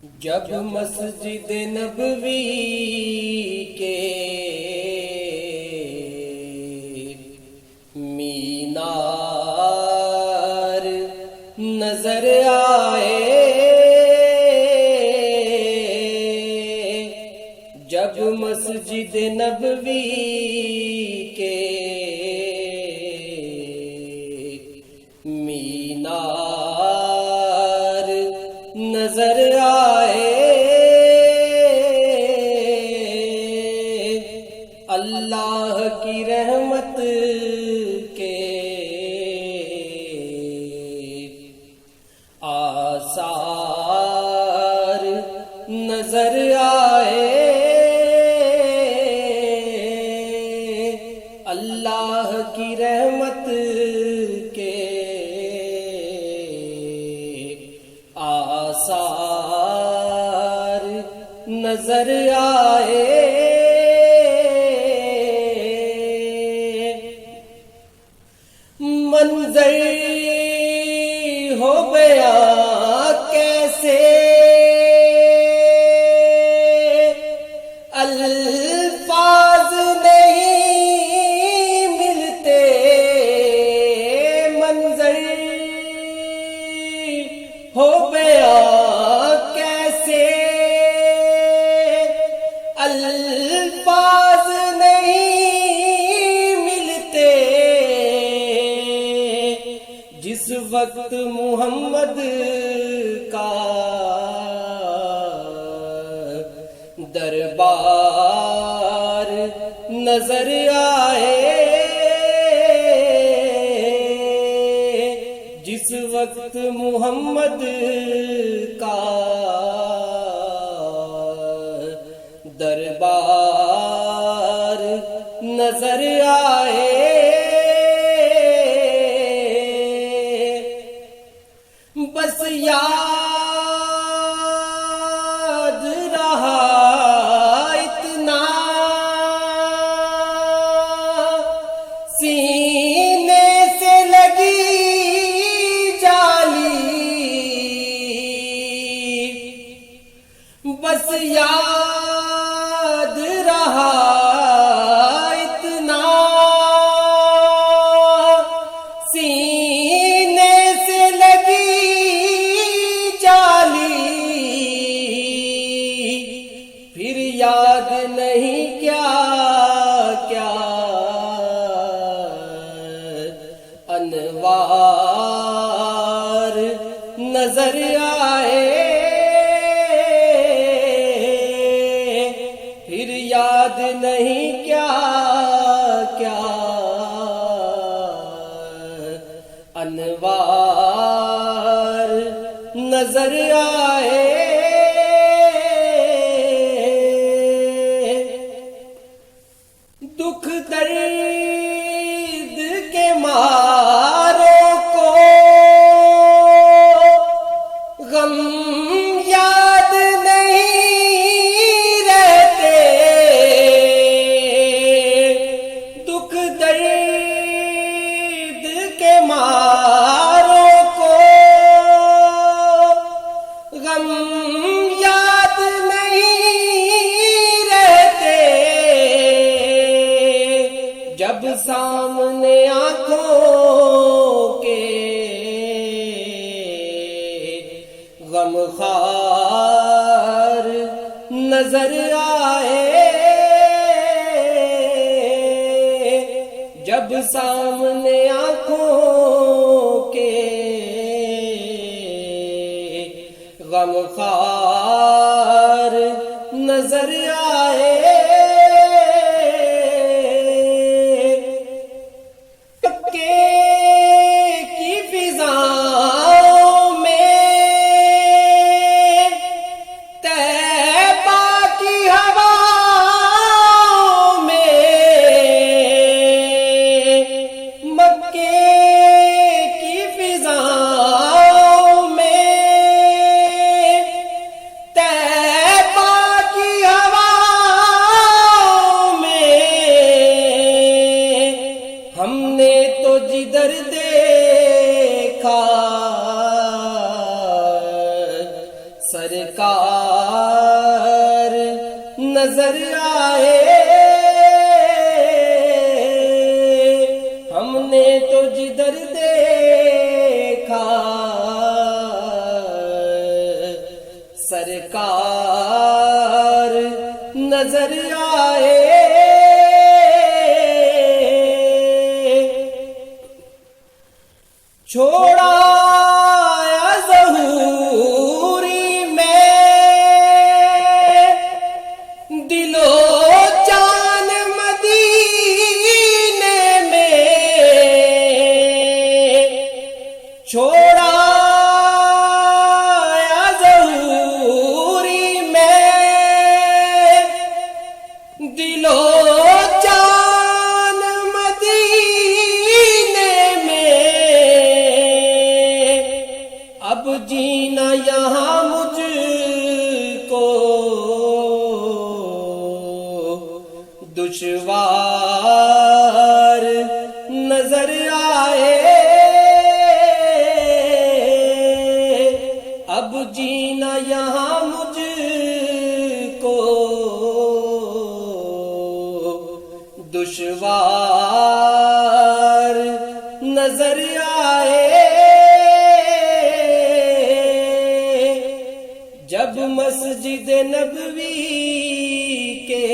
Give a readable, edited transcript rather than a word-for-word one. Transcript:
جب مسجد نبوی کے مینار نظر آئے، جب مسجد نبوی کے مینار نظر آئے، اللہ کی رحمت کے آثار نظر آئے، اللہ کی رحمت کے آثار نظر آئے۔ منظر ہو بیاں کیسے الفاظ نہیں ملتے، منظر ہو بیاں کیسے الفاظ نہیں ملتے، جس وقت محمد کا دربار نظر آئے، جس وقت محمد کا دربار نظر آئے، بس یاد رہا اتنا سینے سے لگی جالی، بس یاد رہا اتنا سینے سے لگی جالی، پھر یاد نہیں کیا کیا انوار نظر آئے، پھر یاد نہیں کیا کیا انوار نظر آئے۔ دکھ درد کے ماروں کو غم یاد نہیں رہتے، دکھ درد کے ماروں کو غم یاد نہیں رہتے، جب سامنے آنکھوں کے غم خوار نظر آئے، جب سامنے آنکھوں کے غم خوار نظر آئے، کی فضاؤں میں طیبہ کی ہواؤں میں، مکے کی فضاؤں میں طیبہ کی ہواؤں سرکار نظر آئے، ہم نے تو جدھر دیکھا سرکار نظر آئے۔ چھوڑا ظہوری میں دل و جان مدینے میں، چھوڑا ظہوری میں دل و اب جینا یہاں مجھ کو دشوار نظر آئے، اب جینا یہاں مجھ کو دشوار نظر آئے۔ جب مسجد نبوی کے